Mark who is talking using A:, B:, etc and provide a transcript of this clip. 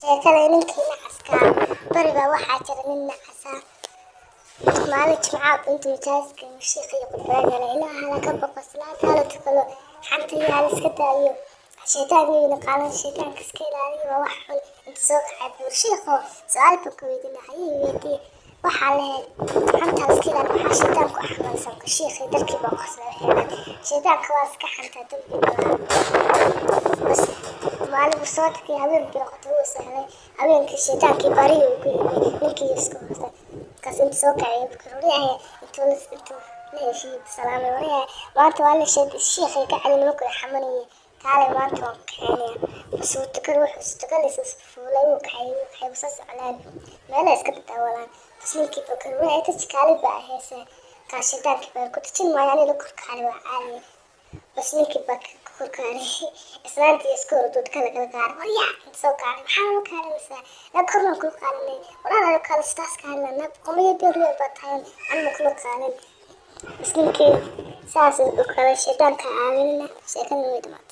A: sheekada ninkii nacaska bariga waxaa jira nin nacasa maalin jimcaad intuu jaaska mushiiqa iyo qudbaaga ilaaha laga boqo salaad hala tukado xanta yaal iska daayo shaytaankiina qaadan shaytaanka iska ilaaliyo waa wax xun inta soo kacay buurshiiqo su-aalka ku weydiinayay weydii waxaa lehed xanta iska ilaali waxaa shaytaanku axmalsan kushiiqay dalkii baa qoslay xeelan shaytaanka waa iska xanta dambi bas maalin soo tagay habeen biloqota uu sahlay habeenkii shaytaankii bariyo ku yimid ninkii isku hoostay kaas inta soo kacay bukururiyahay intuu la heshiiyey salaamay wariyahay maanta waa la shiiqay ka calin ma kula xamanayay kaalay maanta waan kaxeynaya bas uu tukad wuxuu tukanaysa fuulay uu kaxay basa socdaan meela iska dadaawadaan bas ninkii bukururiyahay ta jikaali baa aheysay kaas shaytaankii baa ku tajin maayo ani la korkaali waa caaliya bas ninkii baa ka korkaariyay islaantii isku hordud kala gaaray waryaa inta soo kacay maxaa la kaarinaysaa la korna kula qaalinay walaa la kala staas kaalina nab qomiyo beeriyo baa tahay anma kula qaalin bas ninkii saas u kala shaytaanka caawinna sheekada way dhamaatay